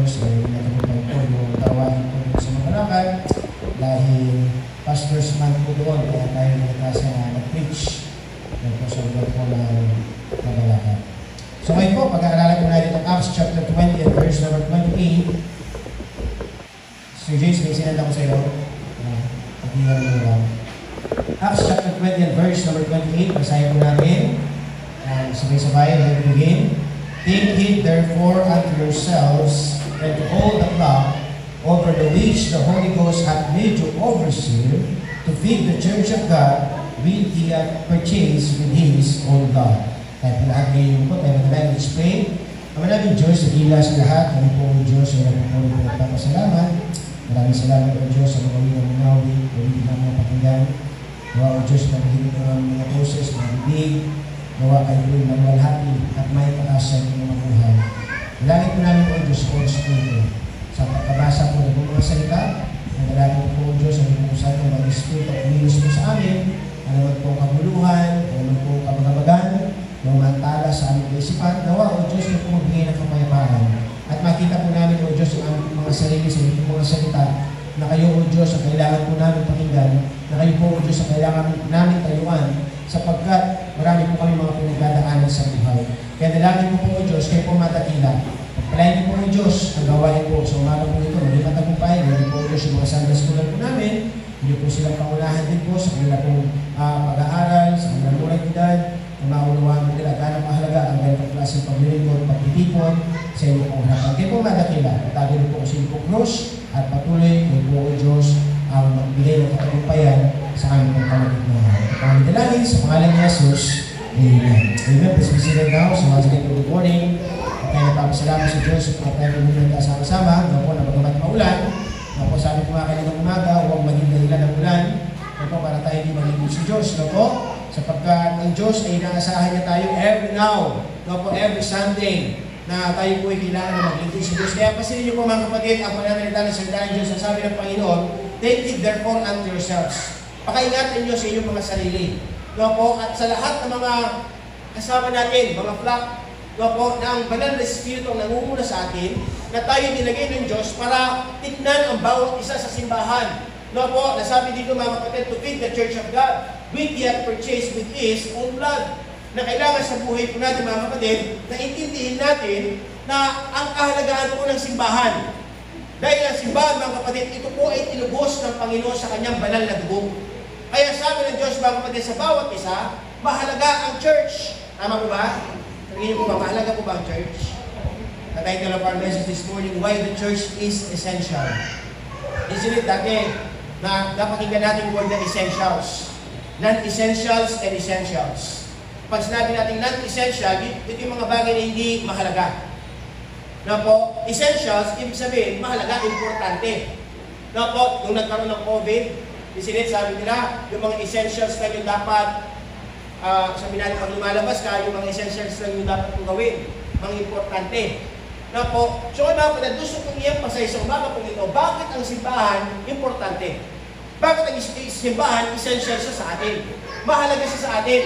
Diyos ay natagupay po yung tawain po sa Mabalacan dahil Pastor's Month po doon, kaya tayo nagkasa na nag-preach po sa lugar po ng Mabalacan. So ngayon po, pag-aaralan po natin ang Acts chapter 20 and verse number 28. Sir James, may sinanda ko sa iyo. Pag-iwan mo lang. Acts chapter 20 and verse number 28. Basahin po natin. Sabay-sabay, let me begin. Take heed therefore unto yourselves and to all the flock over the which the Holy Ghost hath made you overseer to feed the church of God which he hath purchased with his own blood. Kaya po lahat ngayon po, tayo magandang explain. Kami natin Diyos, sa gila sa lahat. Kami po ang Diyos, ay nagpapuli po nagpapasalamat. Maraming salamat po Diyos sa mga wikang minawi, ulitin ng mga pakinggan. Gawa o Diyos, paghihilig ng mga boses, mga bibig. Gawa kayo po ng walhati at may pag-asa ng mga buhay. Dalangin po namin po Diyos po sa Espiritu. Sa pagkabasa po ng mga salita, dalangin po Diyos ang mga usapan ng mga Espiritu at umilos po sa amin. Ano man po kabuluhan, ano man po kabagabagan, ng mantala sa aming kaisipan. Gawa o Diyos na po magbigay ng kapayapaan. At makita po namin o Diyos ang aming mga sarili sa inyong mga salita na kayo o Diyos ang kailangan po namin pakinggan, na kayo po o Diyos ang kailangan namin tayuan sapagkat marami po kami mga pinagdadaanan sa buhay. Kaya dalangin po o Diyos, kayo po matakila. Pagpalain po o Diyos ang gawain po sa umaga po ito, maging matagumpay, gawin po o Diyos yung mga Sunday school po namin, hindi po silang paunahan din po sa kanila pong pag-aaral, sa kanilang moralidad, na maunawaan mo nila ganang mahalaga ang ganitong klaseng paglilingkod, pagtitipon sa inyo pong harapan. Kaya po madakila, patago rin po sa inyo pong krus at patuloy kay po o Diyos ang magbigay ng katagumpayan sa aming pong kalagitnaan. Kami dalangin sa pangalan ni Jesus. Amen. Amen. Please be seated now. So once again, good morning. At tayo nagpapasalamat sa Diyos at tayo pumunod kasama-sama. Nga po na bagamat maulan. Nga po sabi ko nga kaninang umaga, huwag maging dahilan ng ulan. Nga po para tayo hindi magiging sa Diyos. Nga po, sapagkat ang Diyos ay inaasahan niya tayo every now. Nga po, every Sunday na tayo po ay kailangan na maglingkod sa Diyos. Kaya pasilin niyo po mga kapatid, ang pananalita ng salita ng Diyos, ang sabi ng Panginoon, take it therefore unto yourselves. Pakaingatan niyo sa inyong mga sarili. Nga po, at sa lahat ng mga kasama natin, mga flock, nga po, na ang banal na Espiritu ang nangunguna sa atin, na tayo nilagay ng Diyos para tignan ang bawat isa sa simbahan. Nga po, nasabi dito mga kapatid, to feed the church of God, which he hath purchased with his own blood. Na kailangan sa buhay po natin mga kapatid, na intindihin natin na ang kahalagaan po ng simbahan. Dahil ang simbahan mga kapatid, ito po ay tinubos ng Panginoon sa kanyang banal na dugo. Kaya sabi ng Diyos mga kapatid, sa bawat isa, mahalaga ang church. Tama po ba? Tingin niyo po ba, mahalaga po ba ang church? The title of our message this morning, Why the Church is Essential. Isn't it dati na napakinggan natin yung word na essentials? Non-essentials and essentials. Pag sinabi natin non-essential, ito yung mga bagay na hindi mahalaga. Na po, essentials, ibig sabihin, mahalaga, importante. Na po, nung nagkaroon ng COVID, sabi nila, yung mga essentials na yung dapat, sabi natin, pag lumalabas ka, yung mga essentials na yung dapat kong gawin, mga importante. Na po, so na po, gusto kong i-emphasize sa umaga po ito, bakit ang simbahan importante? Bakit ang simbahan essential siya sa atin? Mahalaga siya sa atin.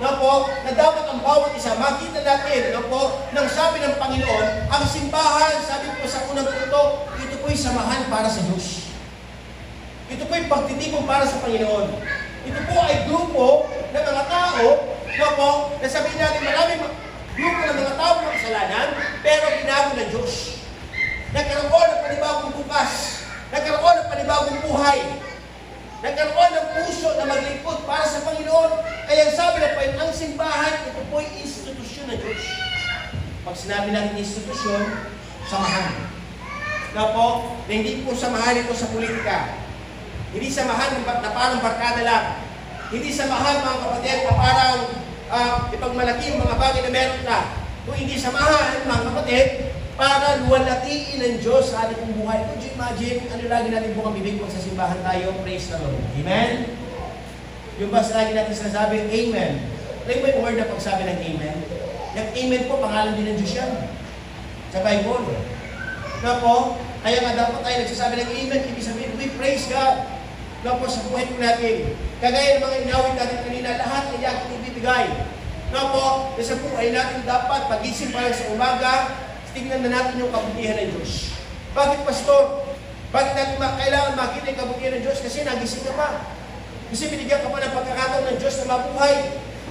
Na po, na dapat ang bawat isa, makita natin, na po, nang sabi ng Panginoon, ang simbahan, sabi po sa unang punto, ito po'y samahan para sa Diyos. Ito po'y pagtitipon para sa Panginoon. Ito po ay grupo ng mga tao, na po, na sabihin natin, maraming grupo ng mga tao ng kasalanan, pero binago ng Diyos. Nagkaroon ng panibagong bukas. Nagkaroon ng panibagong buhay. Nagkaroon ng puso na maglingkod para sa Panginoon. Kaya sabi na po, ang simbahan, ito po ay institusyon ng Diyos. Pag sinabi natin institusyon, samahan. Na po, na hindi po samahan ito sa politika. Hindi samahan na parang barkada lang. Hindi samahan mga kapatid na parang ipagmalaki yung mga bagay na meron ka. Kung hindi samahan mga kapatid, para luwalatiin ng Diyos sa ating buhay. Could you imagine, ano lagi natin bukang bibig pag sa simbahan tayo? Praise the Lord. Amen? Yung basta lagi natin sinasabi, Amen. Alam mo yung word na pagsabi ng Amen? Yung Amen po, pangalan din ng Diyos yan. Sa Bible. Na po, kaya nga dapat tayo nagsasabi ng Amen, ibig sabihin, we praise God. Na po, sa buhay po natin. Kagaya ng mga inawit natin kanina, lahat ay ating ibibigay. Na po, sa buhay natin dapat, pagising pa lang sa umaga, tingnan na natin yung kabutihan ng Diyos. Bakit, pastor? Bakit natin kailangan makita yung kabutihan ng Diyos? Kasi nagising ka pa. Kasi binigyan ka pa ng pagkakataon ng Diyos na mabuhay.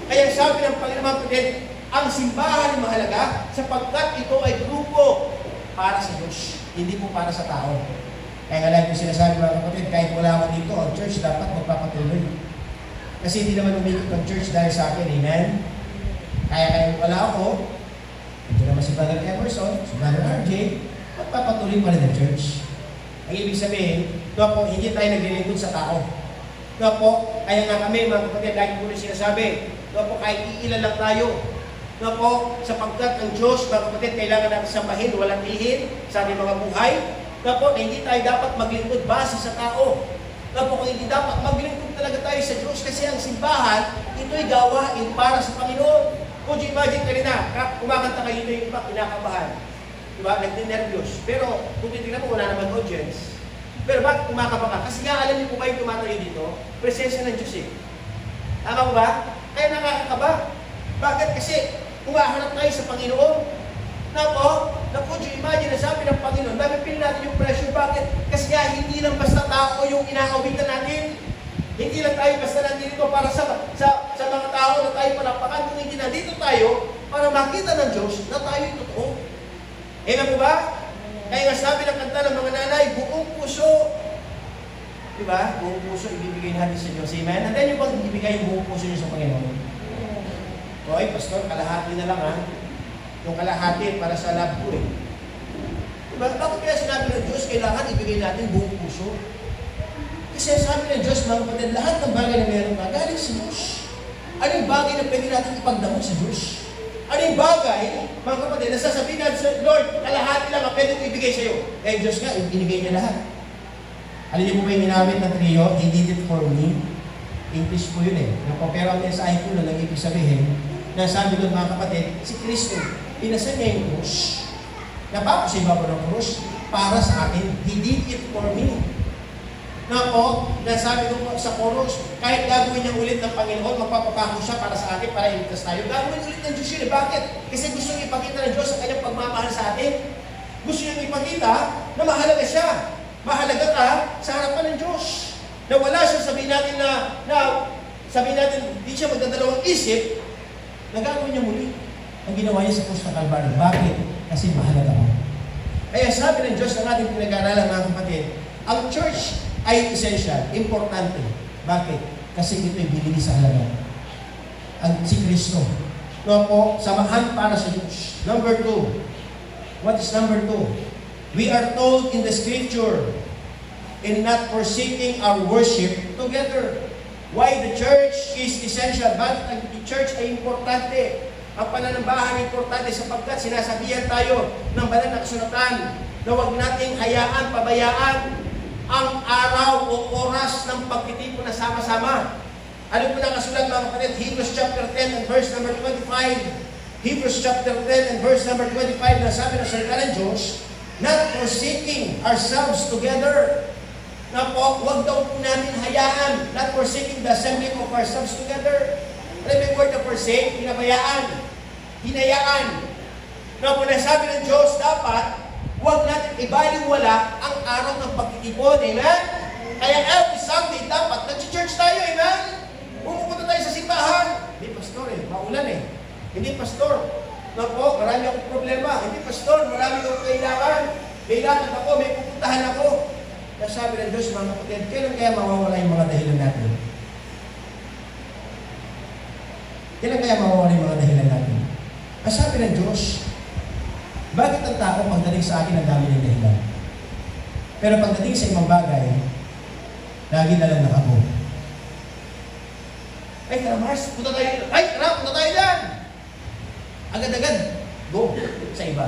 Kaya sabi ng Panginoon mga kapatid, ang simbahan ay mahalaga sapagkat ito ay grupo para sa Diyos, hindi po para sa tao. Kaya nga lang yung sinasabi mga kapatid, kahit wala ako dito, ang church dapat magpapatuloy. Kasi hindi naman umikot ang church dahil sa akin, amen? Kaya kahit wala ako, ito naman si Brother Emerson, si Brother RJ, magpapatuloy pa rin ang church. Ang ibig sabihin, ito po, hindi tayo naglilingkod sa tao. Ito po, kaya nga kami mga kapatid, lagi po rin sinasabi, ito po, kahit iilan lang tayo. Ito po, sapagkat ang Diyos, mga kapatid, kailangan natin sambahin, walang ihin sa ating mga buhay. Ito po, na hindi tayo dapat maglingkod base sa tao. Ito po, kung hindi dapat maglingkod talaga tayo sa Diyos kasi ang simbahan, ito'y gawain para sa Panginoon. Kung imagine kanina, kumakanta kayo na yung iba, kinakabahan. Diba? Nagdi-nervyos. Pero kung titignan mo, wala naman audience. Pero bakit kumakaba ka? Kasi nga alam niyo po ba yung tumatayo dito? Presensya ng Diyos eh. Tama ko ba? Kaya nakakakaba. Bakit? Kasi umahanap tayo sa Panginoon. Naku, imagine na sabi ng Panginoon, napipili natin yung pressure. Bakit? Kasi nga hindi lang basta tao yung inaawitan natin. Hindi lang tayo basta nandito para sa mga tao na tayo palapakan. Kung hindi nandito tayo para makita ng Diyos na tayo yung totoo. Alam mo ba? Kaya nga sabi ng kanta ng mga nanay, buong puso. Diba? Buong puso ibibigay natin sa Diyos. Amen? Andan niyo bang ibigay yung buong puso niyo sa Panginoon? Okay, pastor, kalahati na lang ha. Yung kalahati para sa love ko eh. Diba? Bakit kaya sinabi ng Diyos, kailangan ibigay natin buong puso? Kasi sabi ng Diyos, mga kapatid, lahat ng bagay na meron ka, galing sa Diyos. Ano yung bagay na pwede natin ipagdamot sa Diyos? Ano yung bagay, mga kapatid, nasasabihin natin sa Lord, kalahati lang ang pwede ko ibigay sa iyo. Eh, Diyos nga, ibinigay niya lahat. Alam niyo po ba yung ginamit ng trio? He did it for me. English po yun eh. Pero ang mensahe ko na lang ibig sabihin, na sabi doon mga kapatid, si Kristo, pinasan niya yung krus. Napako sa iba po ng krus para sa akin. He did it for me. Nasabi ko sa chorus, kahit gagawin niya ulit ng Panginoon, magpapapako siya para sa atin, para iligtas tayo. Gagawin ulit ng Diyos yun. Bakit? Kasi gusto niya ipakita ng Diyos ang kanyang pagmamahal sa atin. Gusto niya ipakita na mahalaga siya. Mahalaga ka sa harapan ng Diyos. Na wala siya, sabihin natin sabihin natin, hindi siya magdadalawang isip, na gagawin niya muli ang ginawa niya sa krus ng Kalbaryo. Bakit? Kasi mahalaga ka. Kaya sabi ng Diyos ng ating pinag-aaralan, mga kapatid, ang church ay essential, importante. Bakit? Kasi ito'y binili sa halaga. Si Kristo. Samahan para sa Diyos. Number 2. What is number 2? We are told in the scripture, in not forsaking our worship together. Why the church is essential? Bakit ang church ay importante? Ang pananambahan ay importante sapagkat sinasabihan tayo ng banal na kasulatan na huwag nating hayaan, pabayaan ang araw o oras ng pagtitipon na sama-sama. Ano po na kasulat mga kapatid? Hebrews chapter 10 and verse number 25. Hebrews chapter 10 and verse number 25 na sabi ng salita ng Diyos, not forsaking ourselves together. Na po, huwag daw po natin hayaan, not forsaking the assembling of ourselves together. Alam mo yung word na forsake, hinabayaan, hinayaan. Na po nasabi ng Diyos, dapat huwag natin ibaliwala ang araw ng pagtitipon. Amen? Kaya every Sunday, dapat nag-church tayo. Amen? Pumupunta tayo sa simbahan. Hindi, pastor maulan Hindi, pastor. Naku, marami akong problema. Hindi, pastor, marami akong kailangan. Kailangan ako, may pupuntahan ako. Kaya sabi ng Diyos, mga kapatid, kailan kaya mawawala yung mga dahilan natin? Kailan kaya mawawala yung mga dahilan natin? Ang sabi ng Diyos, bakit ang tao pagdating sa akin ang dami ng dahilan? Pero pagdating sa ibang bagay, lagi na lang nakako. Ay, tara Mars, punta tayo. Ay, tara, punta tayo dyan. Agad-agad, go sa iba.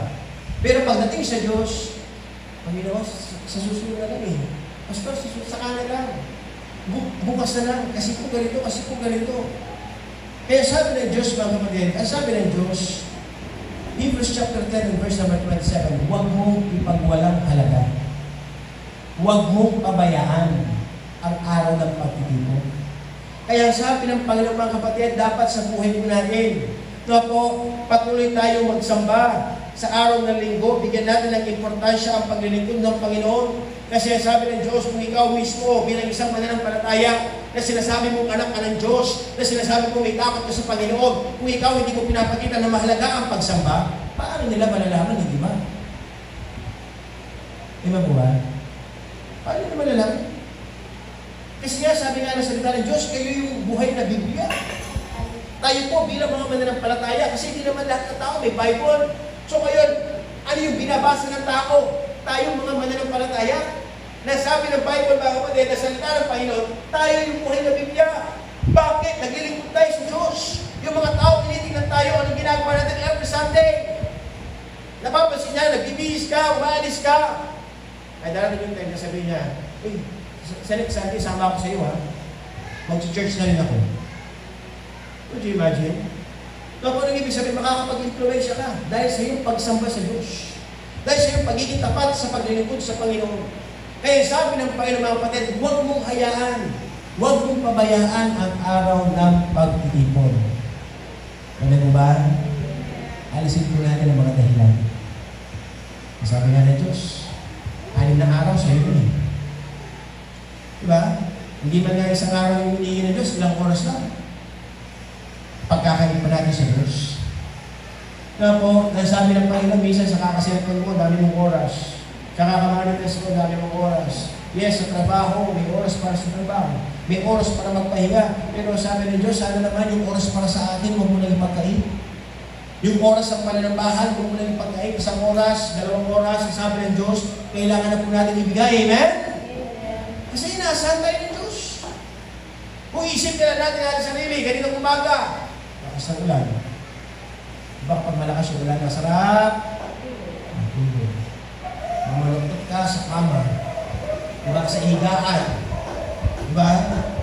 Pero pagdating sa Diyos, Panginoon, sa susunod na lang Pastor, sa kanan lang. Bukas na lang, kasi po ganito. Kaya sabi ng Diyos, mga kapatid, ang sabi ng Diyos, Hebrews chapter 10 and verse number 27, huwag mong ipagwalang halaga. Huwag mong pabayaan ang araw ng pagtitipon. Kaya sabi ng Panginoon, mga kapatid, dapat sa buhay po natin, patuloy tayo magsamba. sa araw ng linggo, bigyan natin ng importansya ang paglilingkod ng Panginoon. Kasi sabi ng Diyos, kung ikaw mismo bilang isang mananampalataya na sinasabi mong anak ka ng Diyos, na sinasabi mong may takot ka sa Panginoon, kung ikaw hindi mo pinapakita na mahalaga ang pagsamba, paano nila malalaman, hindi ba? Di ba po ba? Paano nila malalaman? Kasi nga, sabi nga ng salita ng Diyos, kayo yung buhay na Biblia. Tayo po bilang mga mananampalataya, kasi hindi naman lahat ng tao may Bible. So ngayon, ano yung binabasa ng tao? Tayong mga mananampalataya. Nasabi ng Bible, mga kapatid, na salita ng Panginoon, tayo yung buhay na Biblia. Bakit? Naglilingkod tayo sa Diyos. Yung mga tao, tinitingnan tayo, anong ginagawa natin every Sunday? Napapansin niya, nagbibihis ka, umaalis ka. Ay, darating yung time na sabihin niya, uy, sa next Sunday, sama ako sa iyo, ha? Mag-church na rin ako. Would you imagine? Kung anong ibig sabihin, makakapag-influensya ka dahil sa iyong pagsamba sa Diyos. Dahil sa iyong pagiging tapat sa paglilingkod sa Panginoon. Kaya sabi ng Panginoon, mga kapatid, huwag mong hayaan, huwag mong pabayaan ang araw ng pagtitipon. Ano mo ba? Alisin po natin ang mga dahilan. Sabi nga ng Diyos, 6 na araw sa iyo eh. Diba? Hindi man nga isang araw yung hinihingi ng Diyos, ilang oras lang. Pagkakain pa natin sa Diyos. Kaya po, nasabi ng Panginoon, minsan sa kakaselfon mo, dami mong oras. Sa kakamanites mo, dami mong oras. Yes, sa trabaho, may oras para sa trabaho. May oras para magpahinga. Pero sabi ng Diyos, sana naman yung oras para sa atin, huwag mo nang ipagkain. Yung oras ng pananambahan, huwag mo nang ipagkain. Isang oras, 2 oras, sabi ng Diyos, kailangan na po natin ibigay. Amen? Kasi inaasahan tayo ng Diyos. Kung isip ka natin natin sarili, ganitong umaga, lakas ng ulan. Diba pag malakas yung ulan, masarap? Matulog. Mamaluktot ka sa kama. Diba sa higaan. Diba?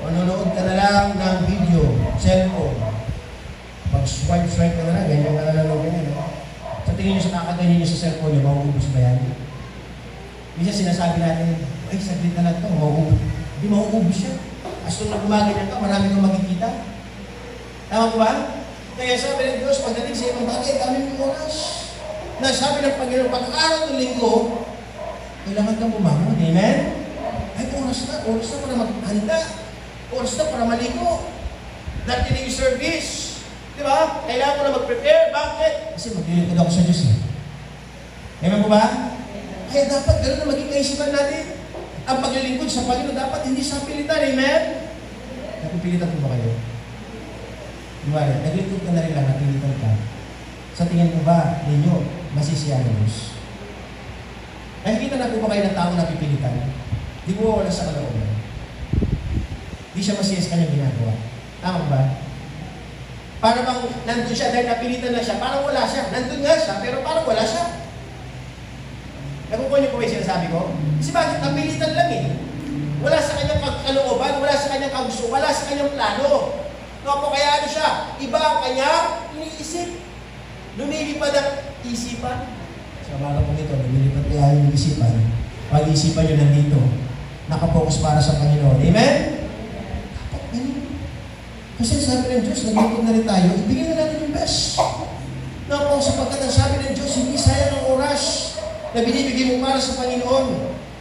Manonood ka na lang ng video, cellphone. Mag-swipe ka na lang, ganyan ka na lang ganyan. Sa tingin nyo sa kakaganyan nyo sa cellphone nyo, mauubos ba yan? Minsan sinasabi natin, ay, saglit na lang ito, mauubos. Hindi mauubos siya. As kung nagmaganyan ka, marami kang makikita. Tama ko ba? Kaya sabi ng Diyos, pagdating sa ibang bagay, dami mong oras. Nasabi ng Panginoon, pag-araw ng linggo, kailangan kang bumangon. Amen? Ay, oras na para maghanda. Oras na para maligo. Dati yung service. Di ba? Kailangan ko na mag-prepare. Bakit? Kasi maglilingkod ako sa Diyos. Amen po ba? Kaya dapat gano'n na maging kaisipan natin. Ang paglilingkod sa Panginoon dapat hindi sa pilitan. Amen? Napipilitan po ba kayo? Diba, naglingkod ka na rin lang, napilitan ka. Sa tingin mo ba, ninyo, masisiyahan ng Diyos? Nakikita na po ba kayo ng tao na pipilitan? Di po wala sa kalooban. Di siya masiyas kanyang ginagawa. Tama ba? Para bang nandun siya dahil napilitan na siya, parang wala siya. Nandun nga siya, pero parang wala siya. Nakukuha niyo po ba yung sinasabi ko? Kasi bakit napilitan lang eh? Wala sa kanyang kalooban, wala sa kanyang kagusto, wala sa kanyang plano. No, po kaya ano siya? Iba ang kanya iniisip. Lumilipad ang isipan. Sa mga po ito, lumilipad kaya yung isipan. Pag-isipan nyo nandito, nakapokus para sa Panginoon. Amen? Kasi sabi ng Diyos, naglingkod na rin tayo, ibigay na natin yung best. No, po, sapagkat ang sabi ng Diyos, hindi sayang ang oras na binibigay mo para sa Panginoon.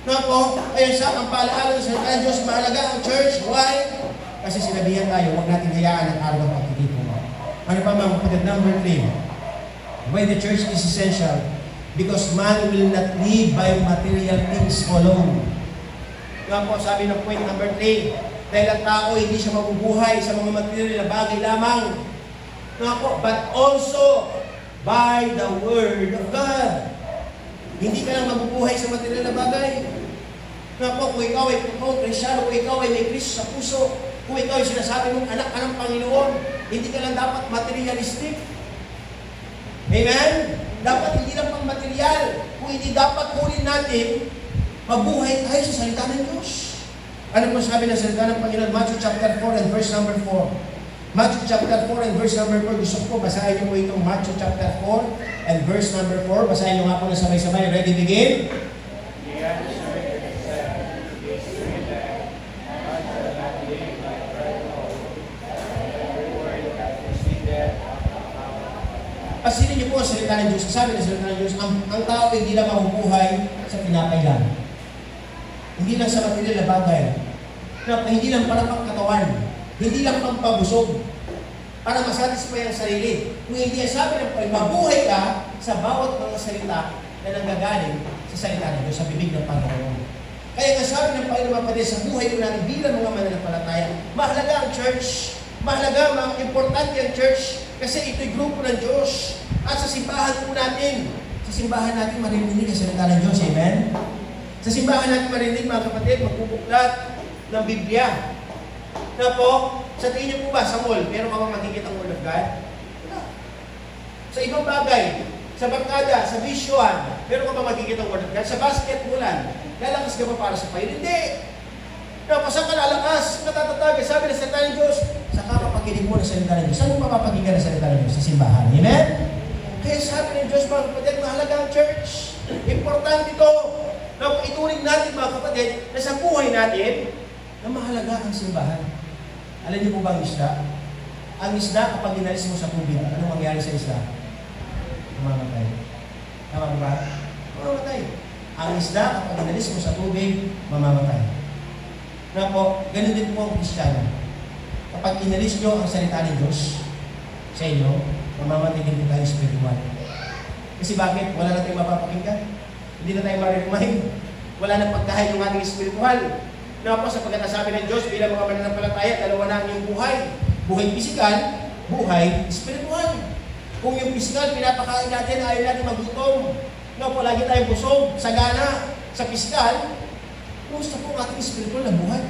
No, po, ayun sa ang paalaala ng Diyos, mahalaga ang church. Why? Kasi sinabihan tayo, huwag natin hayaan ang araw ng pagtitipon. Ano pa mga kapatid? Number 3. Why the church is essential? Because man will not live by material things alone. Nga po, sabi ng point number 3. Dahil ang tao hindi siya mabubuhay sa mga material na bagay lamang. Nga po, but also by the Word of God. Hindi ka lang mabubuhay sa material na bagay. Nga po, kung ikaw ay Kristyano, kung ikaw ay may Kristo sa puso, kung ikaw ay sinasabi mong anak ka ng Panginoon, hindi ka lang dapat materialistic. Amen? Dapat hindi lang pang material. Kung hindi dapat kunin natin, mabuhay tayo sa salita ng Diyos. Ano po sabi ng salita ng Panginoon? Matthew chapter 4 and verse number 4. Matthew chapter 4 and verse number 4. Gusto ko basahin niyo po itong Matthew chapter 4 and verse number 4. Basahin niyo nga po na sabay-sabay. Ready, begin? pasilin niyo po ang salita ng Diyos. Sabi ng salita ng Diyos, ang tao ay hindi lang mabubuhay sa tinapay lang. Hindi lang sa material na bagay. Hindi lang para pang katawan. Hindi lang pang pabusog. Para masatisfy ang sarili. Kung hindi ang sabi ng Panginoon, mabuhay ka sa bawat mga salita na nanggagaling sa salita ng Diyos, sa bibig ng Panginoon. Kaya nga sabi ng Panginoon, kapatid, sa buhay ko natin bilang mga mananampalataya, mahalaga ang church. Mahalaga, mga importante ang church kasi ito'y grupo ng Diyos. At sa simbahan po natin, marinig ang salita ng Diyos. Amen? Sa simbahan natin marinig, mga kapatid, magbubuklat ng Biblia. Na po, sa tingin niyo po ba sa mall, meron ka bang makikita ang Word of God? Wala. Sa ibang bagay, sa barkada, sa visual, meron ka bang makikita ang Word of God? Sa basketballan, lalakas ka ba para sa fire? Hindi. Saan ka lalakas? Natatatag. Sabi ng salita ng Diyos, sa kapapakinig mo ng salita ng Diyos. Saan mo mapapakinggan ng salita ng Diyos? Sa simbahan. Amen? Kaya sabi ng Diyos, mga kapatid, mahalaga ang church. Importante ito. Na ituring natin, mga kapatid, na sa buhay natin, na mahalaga ang simbahan. Alam niyo po ba ang isda? Ang isda, kapag inalis mo sa tubig, ano mangyari sa isda? Mamamatay. Tama ba? Mamamatay. Ang isda, kapag inalis mo sa tubig, mamamatay. Na po, ganun din po ang Kristiyano. Kapag inalis nyo ang salita ng Diyos sa inyo, mamamatay din tayo spiritual. Kasi bakit? Wala na tayong mapapakinggan. Hindi na tayo marinig. Wala na pagkahay yung ating spiritual. Na po, sa pagkatasabi ng Diyos, bilang mga mananampalataya, dalawa na ang iyong buhay. Buhay pisikal, buhay spiritual. Kung yung pisikal, pinapakain natin, ayaw natin magutom. Na po, lagi tayong busog, sagana sa pisikal. Gusto po ang ating spiritual na buhay.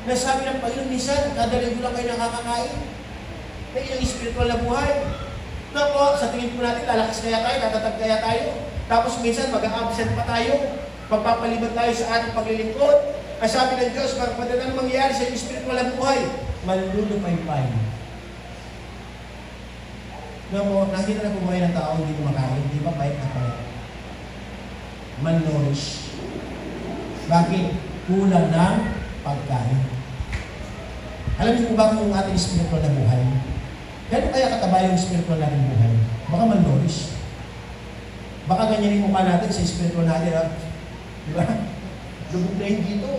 Nasabi ng Panginoon, minsan, kada linggo lang kayo nakakakain. Kaya yung spiritual na buhay. Na po, sa tingin po natin, lalakas kaya tayo, tatatag kaya tayo. Tapos minsan, mag-absent pa tayo. Magpapaliban tayo sa ating paglilingkod. Ang sabi ng Diyos, kapatid, ano mangyayari sa iyong spiritual na buhay? Malulupay-pay. Na po, nakita na po buhay ng tao, hindi kumakain, hindi ba pahit na pahit? Malnourished. Bakit? Kulang ng pagkain. Alam niyo po ba kung yung ating spiritual na buhay? Gano'n kaya kataba yung spiritual natin buhay? Baka malnourished. Baka ganyan yung mukha natin sa spiritual natin. Ha? Diba? Lubog na yun dito.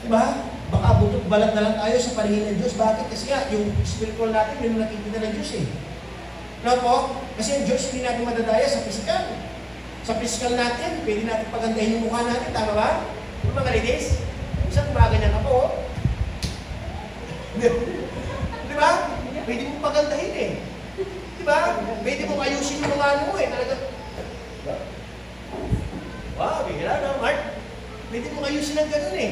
Diba? Baka butot balat na lang tayo sa paningin ng Diyos. Bakit? Kasi nga, yung spiritual natin, yun nakikita ng Diyos eh. No po? Kasi ang Diyos hindi natin madadaya sa physical. Sa physical natin, pwede natin pagandahin yung mukha natin. Tama ba? Yung mga ladies, isang bagay na ka po. Diba? Pwede mo pagandahin eh. Diba? Pwede mo ayusin yung mga ano mo eh. Talaga. Wow, bigla na, Mark. Pwede mo ayusin ng ganun eh.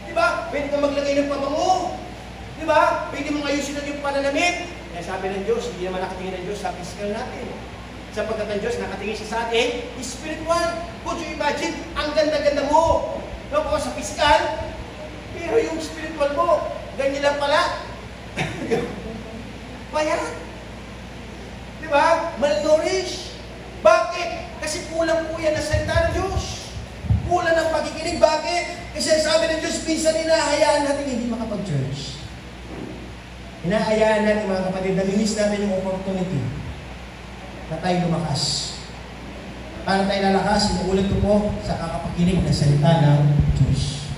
Diba? Pwede ka maglagay ng pabango. Diba? Pwede mo ayusin ng yung pananamit. Kaya sabi ng Diyos, hindi naman nakatingin ng Diyos sa physical natin. Sapagkat ang Diyos nakatingin siya sa atin, spiritual. Could you imagine? Ang ganda-ganda mo. No, po sa physical, pero yung spiritual mo, ganyan lang pala. Payat. Diba? Malnourished. Bakit? Kasi kulang po yan na salita ng Diyos. Kulang ng pagkikinig. Bakit? Kasi sabi ng Diyos, minsan hinahayaan natin hindi makapag-church. Hinahayaan natin mga kapatid, naminis natin yung opportunity na tayo lumakas. Para tayo lalakas, inuulit ko po sa kakapakinig na salita ng Diyos.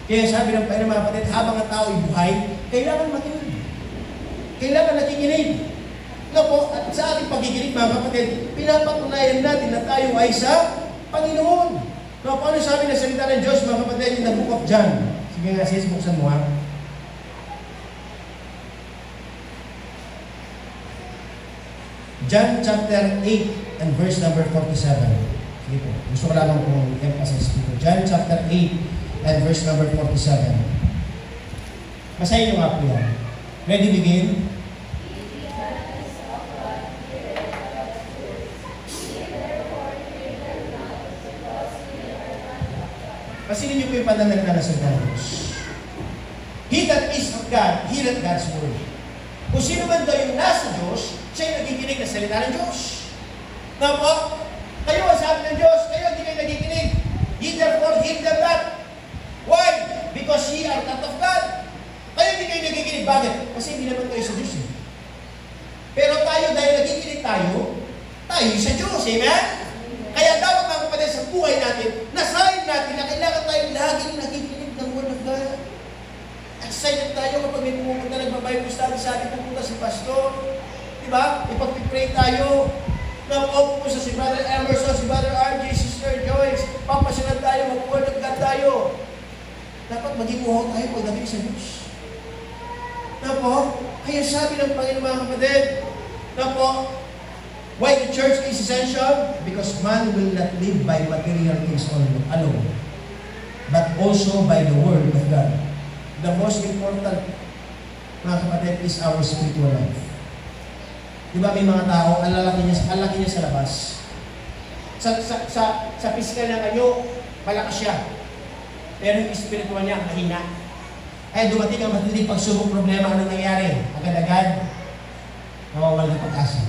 Kaya sabi ng Panginoon mga kapatid, habang ang tao ay buhay, kailangan makinig. Kailangan nakikinig. No po, at sa ating pagkikinig mga kapatid, pinapatunayan natin na tayo ay sa Panginoon. No, paano sabi ng salita ng Diyos mga kapatid in the book of John? Sige nga sis, buksan mo ha. John chapter 8 and verse number 47. Sige po, gusto ko lamang kung emphasize dito. John chapter 8 and verse number 47. Basahin nyo nga po yan. Ready, begin? Pasilin niyo po yung pananalita na salita ng Diyos. He that is of God, heareth God's word. Kung sino man daw yung nasa Diyos, siya yung nagiginig na salita ng Diyos. Na po, kayo ang sabi ng Diyos, kayo hindi kayo nagiginig. Ye therefore hear them not. Why? Because ye are not of God. Kayo hindi kayo nagiginig. Bakit? Kasi hindi naman kayo sa Diyos eh. Pero tayo, dahil nakikinig tayo sa Diyos. Amen? Kaya dapat mga kapatid sa buhay natin, nasahin natin na kailangan tayo laging nakikinig ng Word of God. Excited tayo kapag may pumunta nagbabible study sa atin, pupunta si Pastor. Diba? Ipag-pray tayo. Napupo sa si Brother Emerson, si Brother RJ, Sister Joyce. Papasinan tayo, mag-Word of God tayo. Dapat maging uho tayo pagdating sa Diyos. Napo, kaya sabi ng Panginoon mga kapatid, napo, why the church is essential? Because man will not live by material things alone, but also by the Word of God. The most important, mga kapatid, is our spiritual life. Di ba may mga tao, ang laki niya sa labas. Sa physical na kayo, malakas siya. Pero yung spiritual niya, mahina. Kaya dumating ang matinding pagsubok problema, anong nangyari? Agad-agad, nawawala ng pag-asa.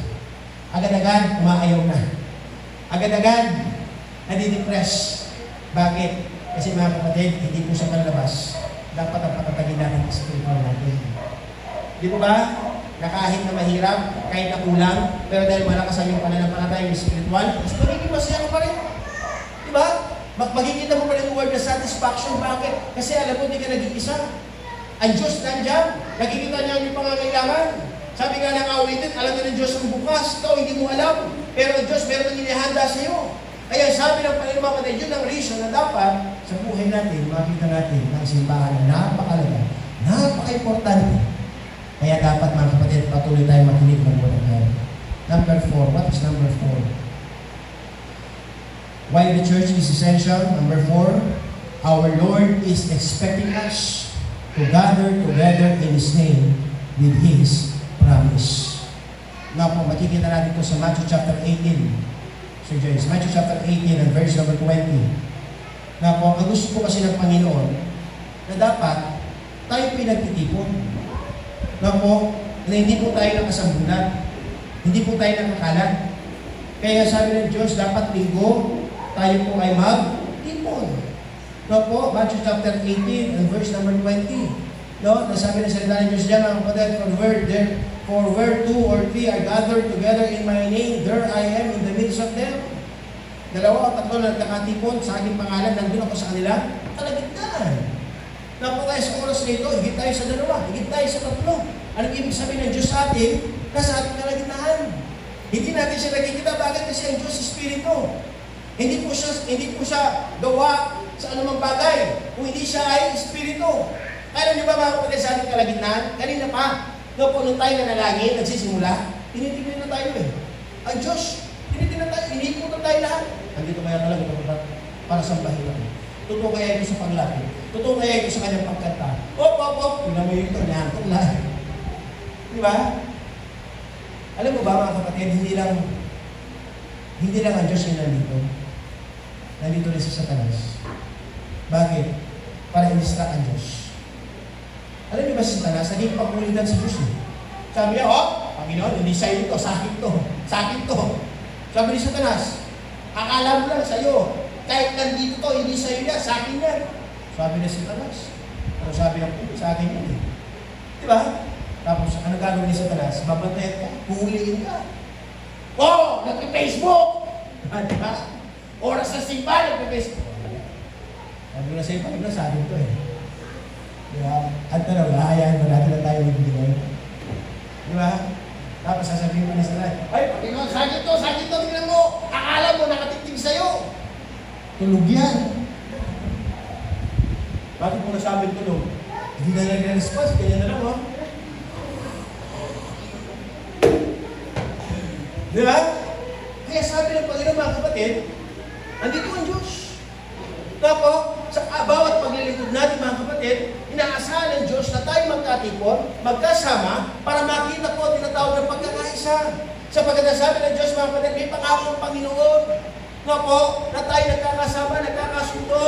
Agad-agad, umaayaw na. Agad-agad, nadidepress. Bakit? Kasi mga kapatid, hindi po sa panlabas. Dapat ang patatagin natin sa spiritual natin. Di po ba? Na kahit na mahirap, kahit na kulang, pero dahil malakas ang iyong pananampalataya yung spiritual, mas magiging masaya ka pa rin. Di ba? Magkikita mo pa rin yung word na satisfaction. Bakit? Kasi alam mo, hindi ka nag-iisa. Ang Diyos nandiyan. Nakikita niya ang iyong pangangailangan. Sabi nga ng awitin, alam na ng Diyos ang bukas. Ikaw, hindi mo alam. Pero ang Diyos, meron ang inihanda sa iyo. Kaya sabi ng Panginoon mga kapatid, yun ang reason na dapat sa buhay natin, makita natin ang simbahan na napakalaga, napaka-importante. Kaya dapat mga kapatid, patuloy tayo makinig ng Word of God. Number 4. What is number 4? Why the church is essential? Number 4, our Lord is expecting us to gather together in His name with His promise. Nga po, makikita natin ito sa Matthew chapter 18. So, James, Matthew chapter 18 and verse number 20. Nga po, ang gusto po kasi ng Panginoon na dapat tayo pinagtitipon. Nga po, na hindi po tayo nakasambulan. Hindi po tayo nakakalat. Kaya sabi ng Diyos, dapat linggo, tayo po ay mag-tipon. No po, Matthew chapter 18 and verse number 20. No, nasabi ng salita ng Diyos diyan, mga kapatid, for where 2 or 3 are gathered together in my name, there I am in the midst of them. 2 o 3 na nagkakatipon sa aking pangalan, nandun ako sa kanila, kalagitnaan. No po, kaya sa oras na ito, higit tayo sa 2, higit tayo sa 3. Anong ibig sabihin ng Diyos sa atin? Nasa ating kalagitnaan. Hindi natin siya nakikita. Bakit? Kasi ang Diyos Espiritu. Hindi po siya gawa sa anumang bagay. Kung hindi siya ay Espiritu. Kaya niyo ba mga kapatid sa ating kalagitnaan? Kanina pa, nung tayo nanalangin, nagsisimula, tinitignan na tayo eh. Ang Diyos, tinitignan tayo, iniputan tayo lahat. Andito kaya talaga ito para sambahin natin. Totoo kaya ito sa paglapit. Totoo kaya ito sa kanyang pagkanta. Op, tingnan mo ito, nahantong lahat. Di ba? Alam mo ba mga kapatid, hindi lang ang Diyos yung nandito. Nandito rin si Satanas. Bakit? Para i-distract ang Diyos. Alam niyo ba si Satanas, naging pagulitan sa Diyos. Sabi niya, Panginoon, hindi sa'yo ito, sa akin to. Sa akin to. Sabi ni Satanas, akala mo lang sa'yo. Kahit nandito to, hindi sa'yo yan, sa akin yan. Sabi ni Satanas. Pero sabi ng Panginoon, sa akin yan. Diba? Tapos, ano gagawin ni Satanas? Babantayan ka, huhuliin ka. Nag-Facebook! Diba? Oras na simba, nag-Facebook. Sabi na sa'yo, Panginoon, sa akin to eh. Diba? At talaga, hayaan mo natin na tayo magbigay. Diba? Tapos sasabihin mo na sa lahat, ay, Panginoon, sakit to, tingnan mo. Akala mo, nakatikting sa'yo. Tulog yan. Bakit mo nasabing tulog? Hindi na nag-response, kaya na lang, Diba? Kaya sabi ng Panginoon, mga kapatid, andito ang Diyos. Tapos, sa bawat paglilingkod natin, mga kapatid, inaasahan ng Diyos na tayo magkatipon, magkasama, para makita po tinatawag ng pagkakaisa. Sapagkat sabi ng Diyos, mga kapatid, may pangako ng Panginoon. No po, na tayo nagkakasama, nagkakasundo.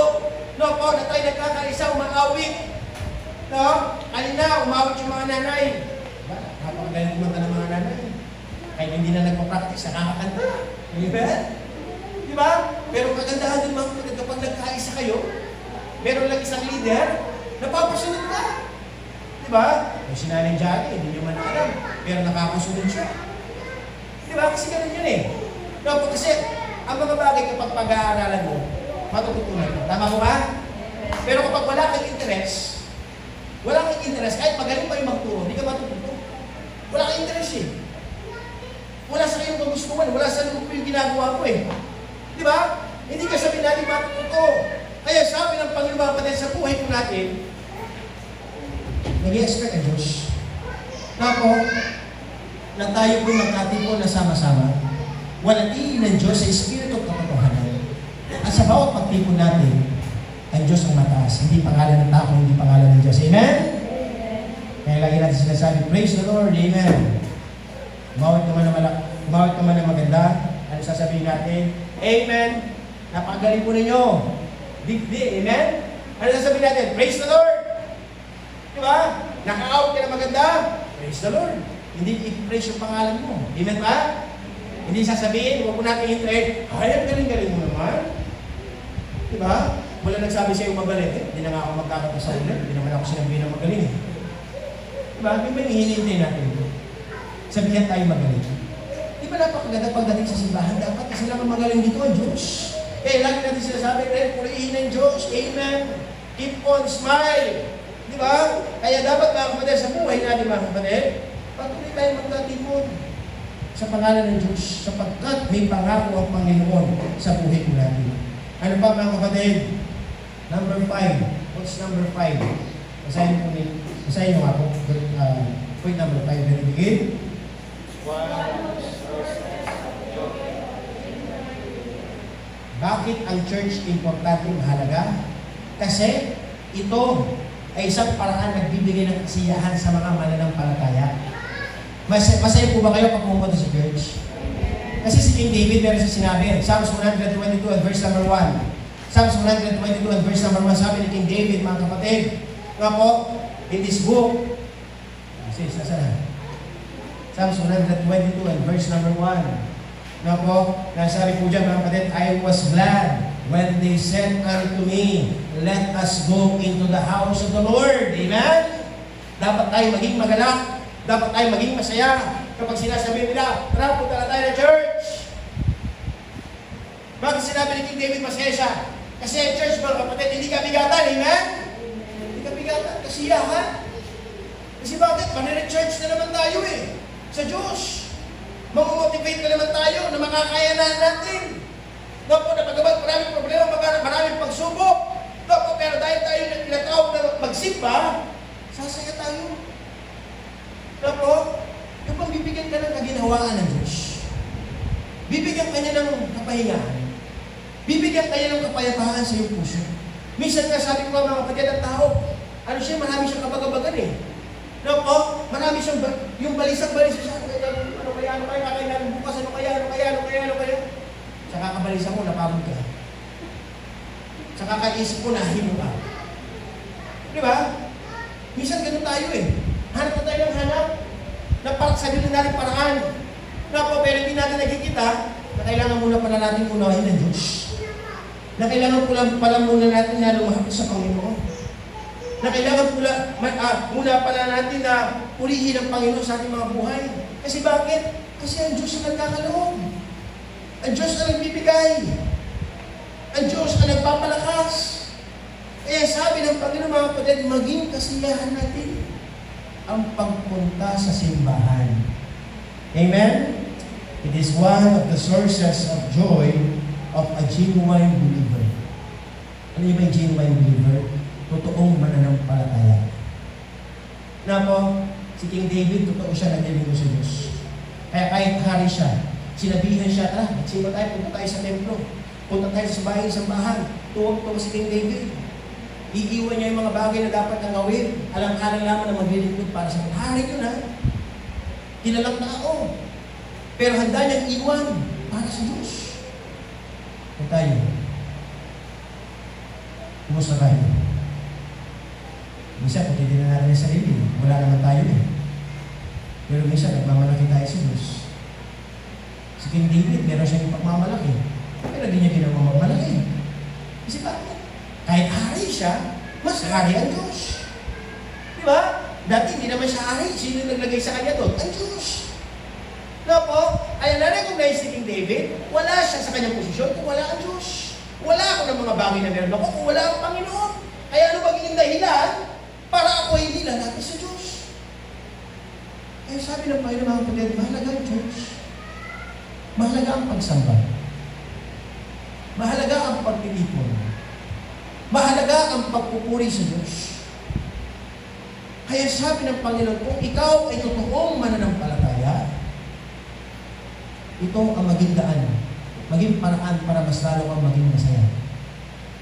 No po, na tayo nagkakaisa, umaawit. No? Kanina, umawit yung mga nanay. Napakagaling kumanta ng mga nanay. Kahit hindi na nagpa-practice, nakakakanta. Amen? Diba? Pero kagandahan din mga kapatid, kapag nagkaisa kayo, meron lang isang leader, napapasunod ka. Diba? Yung sinanay Jackie, hindi nyo man alam, pero nakakasunod siya. Di ba? Kasi ganun yun eh. No, kasi ang mga bagay kapag pag-aaralan mo, matututunan mo. Tama mo ba? Pero kapag wala kang interest, kahit magaling pa yung magturo, hindi ka matututo. Wala kang interest eh. Wala sa kayong kagustuhan, wala sa loob yung ginagawa ko eh. Di ba? Hindi ka sabihin natin matututo. Kaya sabi ng Panginoon mga kapatid sa buhay ko natin, nag-i-expect ang Diyos. Na tayo po magkatipon na sama-sama, walagin ng Diyos sa Espiritu at katotohanan. At sa bawat pagtipon natin, ang Diyos ang mataas. Hindi pangalan ng tao, hindi pangalan ng Diyos. Amen? Kaya lagi natin sinasabi, praise the Lord, amen. Bawat naman na maganda, ano sasabihin natin? Amen. Napakagaling po ninyo. Digdi, amen? Ano sasabihin natin? Praise the Lord. Diba? Naka-out ka na maganda? Praise the Lord. Hindi i-praise yung pangalan mo. Amen ba? Hindi sasabihin, huwag mo natin i-trade, ay, ang galing-galing mo naman. Diba? Wala nagsabi sa'yo magaling. Hindi na nga ako magkakata sa ulit. Hindi naman ako sinabi na magaling. Diba? May hinihintay natin. Sabihan tayo magaling. Di ba napakaganda pagdating sa simbahan? Dapat kasi lang magaling dito ang Diyos. Kaya lagi natin sinasabi, purihin ng Diyos. Amen. Keep on smile. Di ba? Kaya dapat mga kapatid sa buhay natin mga kapatid, patuloy tayo magkatipon sa pangalan ng Diyos sapagkat may pangako ang Panginoon sa buhay ko natin. Ano pa mga kapatid? Number 5. What's number 5? Basahin mo ako. Point number 5. Let me begin. Bakit ang church importante mahalaga? Kasi ito ay isang paraan nagbibigay ng kasiyahan sa mga mananampalataya. Masaya po ba kayo pag pumunta sa church? Kasi si King David meron siya sinabi, Psalms 122 and verse number 1. Psalms 122 and verse number 1, sabi ni King David, mga kapatid, nga po, in this book, Psalms 122 and verse number 1. Nga po, nasabi po dyan mga kapatid, I was glad when they said unto me, let us go into the house of the Lord. Amen? Dapat tayo maging magalak. Dapat tayo maging masaya. Kapag sinasabi nila, tara, punta na tayo na church. Bakit sinabi ni King David masaya siya? Kasi church mga kapatid, hindi ka bigatan. Amen? Hindi ka bigatan. Kasiyahan. Kasi bakit? Church na naman tayo eh. Sa Diyos. Mag-motivate ka naman tayo na makakayanan natin. Napo, napagabat maraming problema, maraming pagsubok. Napo, pero dahil tayo tinatawag na magsimba, sasaya tayo. Napo, kapag bibigyan ka ng kaginhawaan ng Diyos, bibigyan ka niya ng kapahingahan, bibigyan ka niya ng kapayapaan sa iyong puso. Minsan nga sabi ko mga kapatid ng tao, marami siyang kabagabagan eh. Napo, marami siyang, yung balisang-balisa siya, ano kaya natin bukas, ano kaya. Sa kakabalisa mo, napagod ka. Sa kakaisip mo, nahimo ka. Di ba? Minsan ganun tayo eh. Hanap na tayo ng hanap. Sarili natin paraan. Pero hindi natin nakikita na kailangan muna pala natin unahin ng Diyos. Na kailangan pala muna natin na lumahapit sa Panginoon. Na kailangan muna pala natin na purihin ang Panginoon sa ating mga buhay. Kasi bakit? Kasi ang Diyos ang nagkakaloob. Ang Diyos ang nagbibigay. Ang Diyos ang nagpapalakas. Kaya sabi ng Panginoon mga kapatid, maging kasiyahan natin ang pagpunta sa simbahan. Amen? It is one of the sources of joy of a genuine believer. Ano yung may genuine believer? Totoong mananampalataya. Na po, si King David, totoo siya naglilingkod sa Diyos. Kaya kahit hari siya, sinabihan siya, tara, magsimba tayo, punta tayo sa templo. Punta tayo sa sambahan. Tuwag-tuwag si King David. Iiwan niya yung mga bagay na dapat nang gawin. Alam-alam naman na maglilingkod para sa hari yun ha. Kilalang tao. Pero handa niyang iwan para sa Diyos. Kung tayo, kumusta tayo? Minsan, kung titignan natin yung sarili, wala naman tayo eh. Pero minsan, nagmamalaki tayo sa Diyos. Si King David, meron siyang pagmamalaki. Pero hindi niya ginawa magmalaki. Kasi bakit? Kahit hari siya, mas hari ang Diyos. Di ba? Dati hindi naman siya hari. Sino naglagay sa kanya doon? Ang Diyos. No po? Ay, na-recognize ni King David, wala siya sa kanyang posisyon kung wala ang Diyos. Wala ako ng mga bagay na meron ako kung wala ang Panginoon. Kaya ano magiging dahilan para ako hindi lalapit sa Diyos? Kaya sabi ng Panginoon, mga kapatid, mahalaga ang Diyos. Mahalaga ang pagsamba. Mahalaga ang pagtitipon. Mahalaga ang pagpupuri sa Diyos. Kaya sabi ng Panginoon, kung ikaw ay totoong mananampalataya, ito ang maging daan, maging paraan para mas lalo kang maging masaya.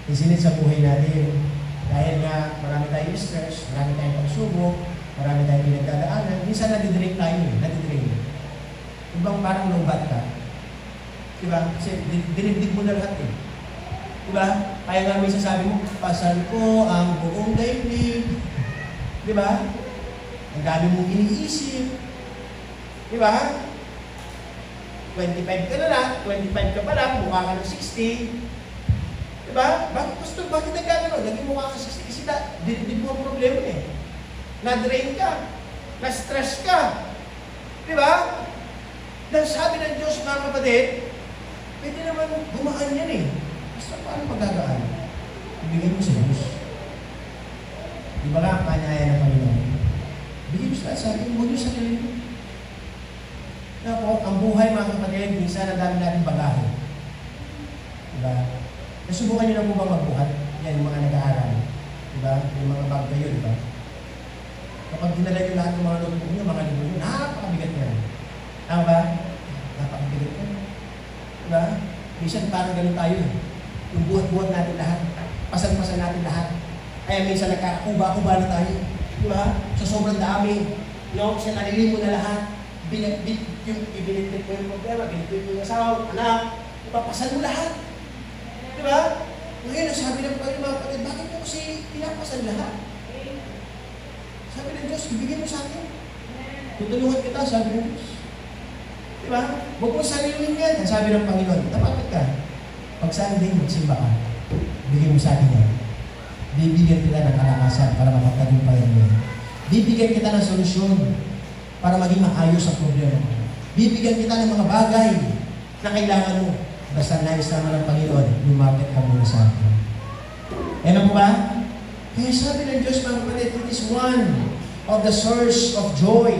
Isilid sa buhay natin, dahil nga marami tayong stress, marami tayong pagsubok, marami tayong pinagdadaanan, minsan nadidrain tayo, nadidrain. Ibang parang lombat ka. Diba? Kasi dinigdig mo na lahat eh. Diba? Kaya nga may sasabi mo, pasal ko ang buong daigdig. Diba? Ang dami mong iniisip. Diba? 25 ka na lang, 25 ka pa lang, mukha ka ng 60. Diba? Bakit nagkagano? Naging mukha ka ng 60 kasi dinigdig mo ang problema eh. Na-drain ka. Na-stress ka. Diba? Dahil sabi ng Diyos, mga kapatid, pwede naman gumaan yan eh. Basta paano magagaan? Ibigay mo sa Diyos. Di ba nga ang kanyaya ng Panginoon? Bigay mo sa akin, huwag yung sarili mo. Kaya po, ang buhay mga kapatid, minsan ang dami natin bagahe. Diba? Nasubukan nyo na po bang magbuhat? Yan, yung mga nag-aaral. Diba? Yung mga bag kayo, diba? Kapag dinala nyo lahat ng mga notebook nyo, mga libro nyo, napakabigat yan. Tama ba? Napakabigat yan. Diba? Minsan parang ganun tayo eh. Yung buhat-buhat natin lahat. Pasan-pasan natin lahat. Kaya minsan nagkakakuba-kuba na tayo. Diba? Sa sobrang dami. No? Kasi nalilin mo na lahat. Ibinitip mo yung problema, binitip mo yung asawa, anak. Ipapasan mo lahat. Diba? Ngayon, sabi ng mga kapatid, bakit mo kasi pinapasan lahat? Sabi ng Diyos, ibigay mo sa akin. Tutulungan kita, sabi ng Diyos. Diba? Huwag mo sarilin yan. Sabi ng Panginoon, tapapat ka. Pag Sunday, magsimba ka. Bigyan mo sa akin yan. Bibigyan kita ng kalakasan para makatagumpayan mo. Bibigyan kita ng solusyon para maging maayos ang problema mo. Bibigyan kita ng mga bagay na kailangan mo. Basta nais naman ng Panginoon, lumapit ka muna sa akin. Ano po ba? Kaya sabi ng Diyos, mga kapatid, it is one of the source of joy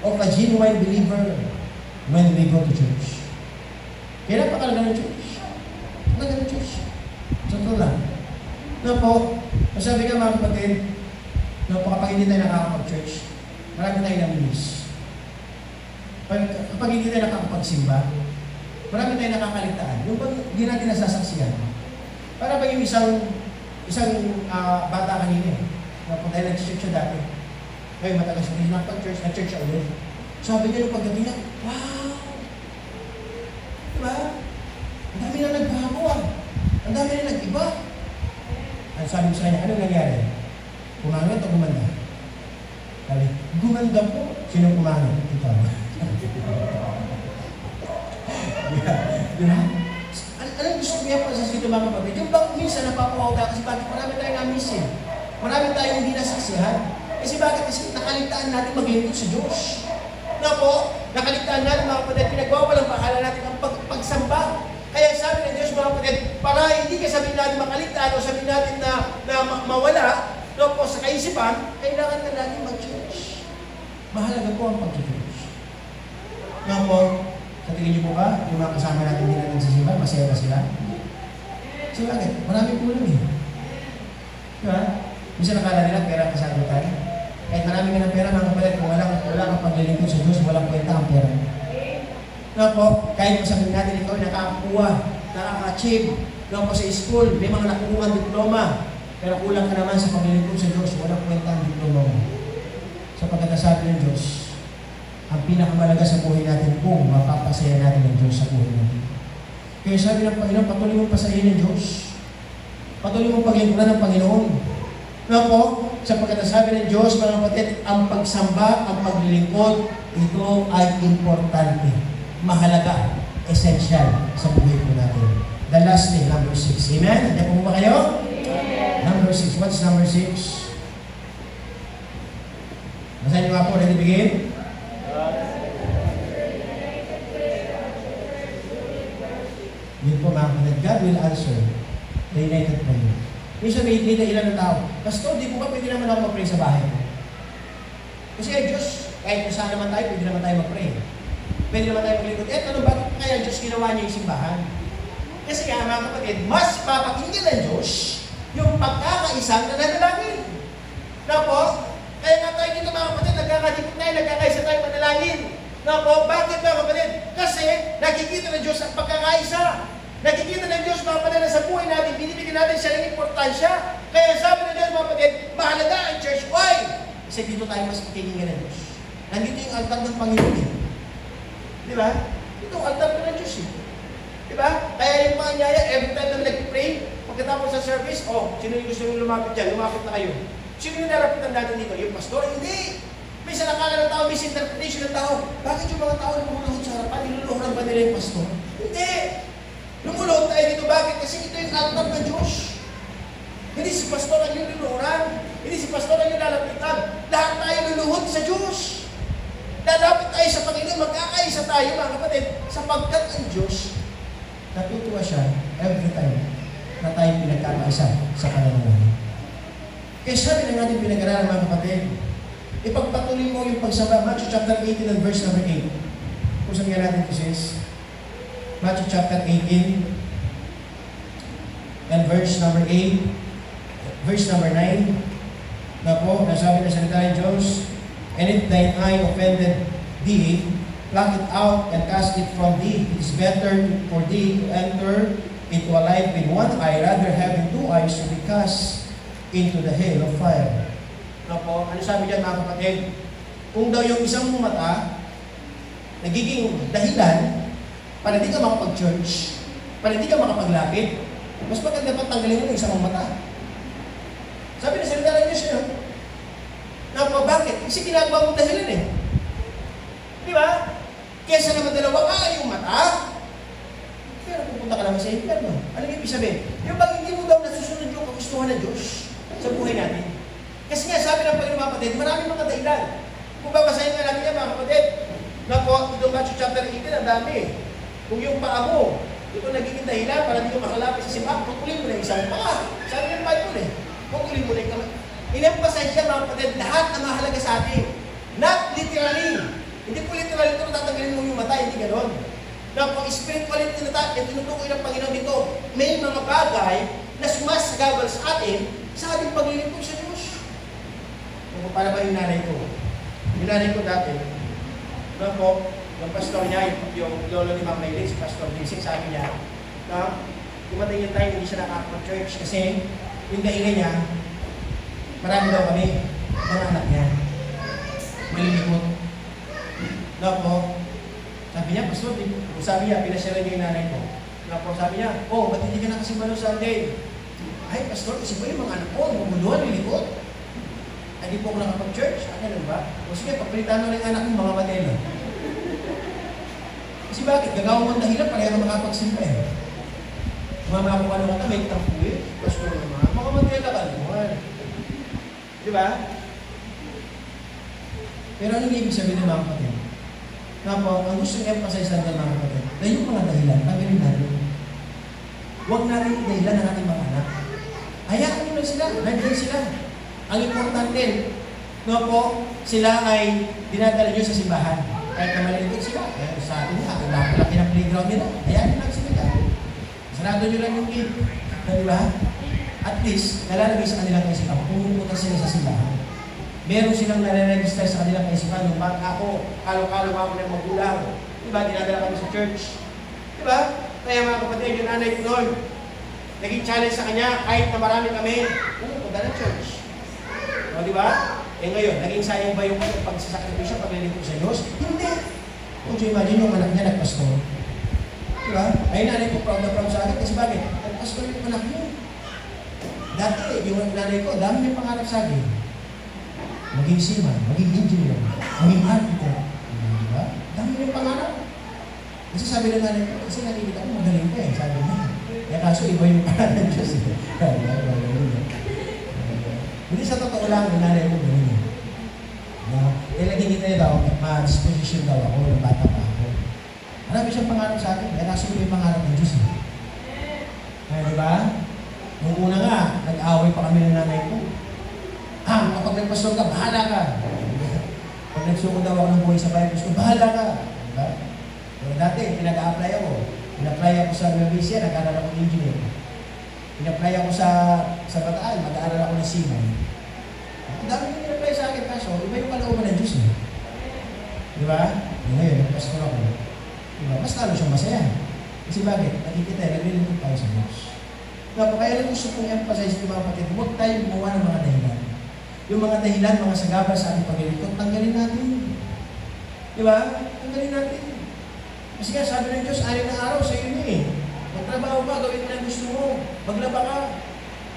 of a genuine believer when we go to church. Kaya napakalaga ng church. Napakalaga ng church. Totoo lang. Na po, masabi ka mga kapatid, kapag hindi tayo nakakapag-church, marami tayong namimiss. Kapag hindi tayo nakakapagsimba, marami tayong nakakaligtaan. Yung pag hindi natin nasasaksiyan, para ba yung isang bata kanina eh. Kung tayo nag-church siya dati. Ngayon matagal siya hindi nakapag-church, nag-church siya ulit. Sabi niya nung pagdating niya, wow! Diba? Ang dami na nagbago ah. Ang dami na nag-iba. Ang sabi ko sa kanya, anong nangyari? Kumangit o gumanda? Sabi, gumanda po. Sino kumangit? Ito. Diba? Anong gusto niya pa sa sito mga kapatid? Yung bang minsan napapawaw ka kasi bakit marami tayong amisin? Marami tayong hindi nasaksihan. Kasi bakit? Kasi nakaligtaan natin maglingkod sa Diyos. Na po, nakaligtaan natin mga kapatid, pinagwawalang pahala natin ang pagsamba. Kaya sabi ng Diyos mga kapatid, para hindi ka sabihin natin makaligtaan o sabihin natin na mawala, no po sa kaisipan, kailangan na natin mag-church. Mahalaga po ang pag-church. Na po, sa tingin niyo po ba, yung mga kasama natin nila nagsisimba, masaya ba sila? So bakit? Maraming kulang eh. Diba? Minsan nakala nila, pera kasama tayo. Kahit marami ka ng pera, mga kapatid, kung wala kang paglilingkod sa Diyos, walang kwenta ang pera. Na po, kahit masabihin natin ikaw, nakakakuha, nakaka-achieve, na po sa school, may mga nakukuha ang diploma, pero kulang ka naman sa paglilingkod sa Diyos, walang kwenta ang diploma mo. Sa pagkakasabi ng Diyos, ang pinakamalaga sa buhay natin kung mapapasaya natin ang Diyos sa buhay natin. Kaya sabi ng Panginoon, patuloy mong pasayin ng Diyos. Patuloy mong paglingkuran ng Panginoon. Na po, sa pagkakasabi ng Diyos, mga kapatid, ang pagsamba, ang paglilingkod, ito ay importante, mahalaga, essential sa buhay po natin. The last thing, number 6. Amen? Nandiyan po ba kayo? Amen. Number 6. What's number 6? Basahin niyo nga po, ready begin? God will answer the united prayer. Minsan may ilan ng tao, Pastor, di po ba pwede naman ako mag-pray sa bahay ko? Kasi ay Diyos, kahit kung saan naman tayo, pwede naman tayo mag-pray. Pwede naman tayo maglingkod. Ano, bakit kaya Diyos ginawa niya yung simbahan? Kasi nga, mga kapatid, mas papakinggan ng Diyos yung pagkakaisang nananalangin. Napo, kaya nga tayo dito mga kapatid, nagkakadikit tayo, nagkakaisa tayo manalangin. Napo, bakit mga kapatid? Kasi nakikita ng Diyos ang pagkakaisa. Nakikita ng Diyos mga kapatid na sa buhay natin, binibigyan natin siya ng importansya. Kaya sabi ng Diyos mga kapatid, mahalaga ang church. Why? Kasi dito tayo mas pakinggan ng Diyos. Nandito yung altar ng Panginoon eh. Di ba? Ito ang altar ng Diyos eh. Di ba? Kaya yung mga nyaya, every time na nag-pray, pagkatapos sa service, sino yung gusto nyo lumapit dyan? Lumapit na kayo. Sino yung nalapitan natin dito? Yung pastor? Hindi! May nakala ng tao, misinterpretation ng tao. Bakit yung mga tao lumuluhod sa harapan? Niluluhuran ba nila yung pastor? Hindi! Lumuluhod tayo dito. Bakit? Kasi ito yung altar ng Diyos. Hindi si pastor ang yung luluhuran. Hindi si pastor ang yung lalapitan. Lahat tayo luluhod sa Diyos. Lalapit tayo sa Panginoon, magkakaisa tayo mga kapatid, sapagkat ang Diyos, natutuwa siya every time na tayo pinagkakaisa sa pananampalataya. Kaya sabi na natin pinag-aralan mga kapatid, ipagpatuloy mo yung pagsamba. Matthew chapter 18 and verse number 8. Kung saan nga natin ito sis? Matthew chapter 18 and verse number 8, verse number 9. Na po, nasabi na salita ng Diyos, and if thine eye offended thee, pluck it out and cast it from thee. It is better for thee to enter into a life with one eye, rather having two eyes to be cast into the hell of fire. Ano po? Ano sabi diyan mga kapatid? Kung daw yung isang mata nagiging dahilan para di ka makapag-church, para di ka makapaglapit, mas maganda pa tanggalin mo yung isang mata. Sabi na salita ng Diyos yun. Napo, bakit? Kasi ginagawa mong dahilan eh. Di ba? Kesa naman dalawa yung mata, pero pupunta ka naman sa impyerno. Ano yung ibig sabihin? Yung pag hindi mo daw nasusunod yung kagustuhan ng Diyos sa buhay natin. Kasi nga sabi ng Panginoon mga kapatid, maraming mga dahilan. Kung babasahin nga natin yan mga kapatid, napo, itong Matthew chapter 18, ang dami eh. Kung yung paa mo, ito nagiging dahilan para hindi ko makalapit sa simbahan, putulin mo na isang paa. Sabi ng Bible eh, putulin mo na yung kamay. In-emphasize siya mga kapatid, lahat na mahalaga sa atin. Not literally. Hindi po literally ito, tatanggalin mo yung mata, hindi gano'n. Na pag spirituality na tinutukoy ng Panginoon dito, may mga bagay na sumasagabal sa atin sa ating paglilingkod sa Diyos. Para ba yung nanay ko? Yung nanay ko dati, na po, yung pastor niya, yung lolo ni Ma'am Maylin, si Pastor Basic, sabi niya, na dumating yung time, hindi siya nakaka-church kasi yung dahilan niya, marami daw kami, mga anak niya. Malilikot. Na po, sabi niya, Pastor, sabi niya, pinasyalan niya yung nanay ko. Na po, sabi niya, ba't hindi ka nakasimba no Sunday? Ay, Pastor, kasi ba yung mga anak ko, bumuluhan, lilikot. Ay, di po ako nakapag-church. Ano ba? O sige, pagpalitan mo ng anak mo, mga matelo. Kasi bakit? Gagawin mo ang dahilan, pareha ka makapagsimba eh. Mga ko ano ka, may tampulit. Pastor naman, mga matelo ka naman. Di ba? Pero ano ibig sabihin ng mga kapatid? Na po, ang gusto yung emphasize natin mga kapatid, na yung mga dahilan, tanggalin natin. Huwag natin dahilan ng ating mga anak. Hayaan nyo lang sila, nandiyan sila. Ang importante, no po, sila ay dinadala nyo sa simbahan. Kahit na maliliit sila, kaya sa atin niya, nakalaki ng playground nila, hayaan nyo lang sila. Sarado nyo lang yung gate. Di ba? At least, nalalagay sa kanilang kaisipan, pumunta sila sa simbahan. Meron silang nare-register sa kanilang kaisipan. Nung bata ako, kalo-kalo ako ng magulang. Diba? Dinadala kami sa church. Diba? Kaya mga kapatid, yung nanay ko noon, naging challenge sa kanya, kahit na marami kami, pumunta ng church. O diba? Ngayon, naging sayang ba yung pagsasakripisyo, paglilingkod sa Diyos? Hindi. Kung you imagine yung anak niya nagpastor. Diba? Ay nanay ko, proud na proud sa akin. Kasi bakit? Nagpastor yung anak niya. Dati, yung nanay ko, dami may pangarap sa akin. Maging seaman, maging engineer, maging architect. Diba? Dami may pangarap. Kasi sabi ng nanay ko, kasi nakikita ko magaling ka eh, sabi niya. Kaya kaso iba yung pangarap ng Diyos eh. Hindi sa totoo lang, yung nanay ko magaling eh. Kaya nakikita niya daw, ma-disposition daw ako, yung bata pa ako. Marami siyang pangarap sa akin, kaya kaso iba yung pangarap ng Diyos eh. di ba? Nung una nga, nag-away pa kami ng nanay ko. Kapag nagpasok ka, bahala ka. Pag nagsuko daw ako ng buhay sa Bible school, bahala ka. Diba? Pero dati, pinag-a-apply ako. Pina-apply ako sa Nuevesia, nag-aaral ako ng engineer. Pina-apply ako sa Bataan, mag-aaral ako ng seaman. Ang dami yung pina-apply sa akin, kaso iba yung kalooban ng Diyos. Diba? Ngayon, nagpasok ako. Diba? Mas lalo siyang masaya. Kasi bakit? Nakikita, naglilingkod tayo sa Diyos. Kaya rin gusto kong emphasize ng mga kapatid, huwag tayo gumawa ng mga dahilan. Yung mga dahilan, mga sagabal sa ating paglilingkod, tanggalin natin. Diba? Tanggalin natin. Kasi nga, sabi ng Diyos, 6 na araw sa iyo eh. Magtrabaho ka, gawin mo na gusto mo. Maglaba ka.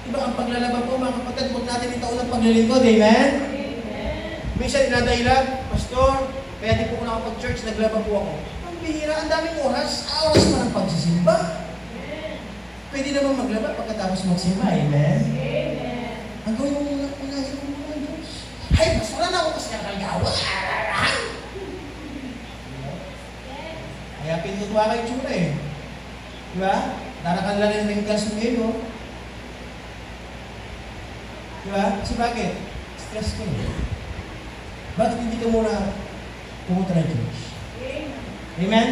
Diba, ang paglalaba po, mga kapatid, huwag natin itaon ng paglilingkod. Amen? Minsan, inadahilan, Pastor, kaya di po ko nakapag-church, naglaba po ako. Ang bihira, ang daming oras. Oras pa ng pagsisimba. Pwede naman maglaba pagkatapos magsimba. Amen? Ang gawin mo muna, unahin mo muna ang Diyos. Ay, mas wala na ako kasi nakagawa. Kaya pintutuwa kayo tsura eh. Diba? Narakan lang yung wrinkles mo ngayon, no? Diba? Kasi bakit? Stress ka eh. Bakit hindi ka muna pumunta ng Diyos? Amen?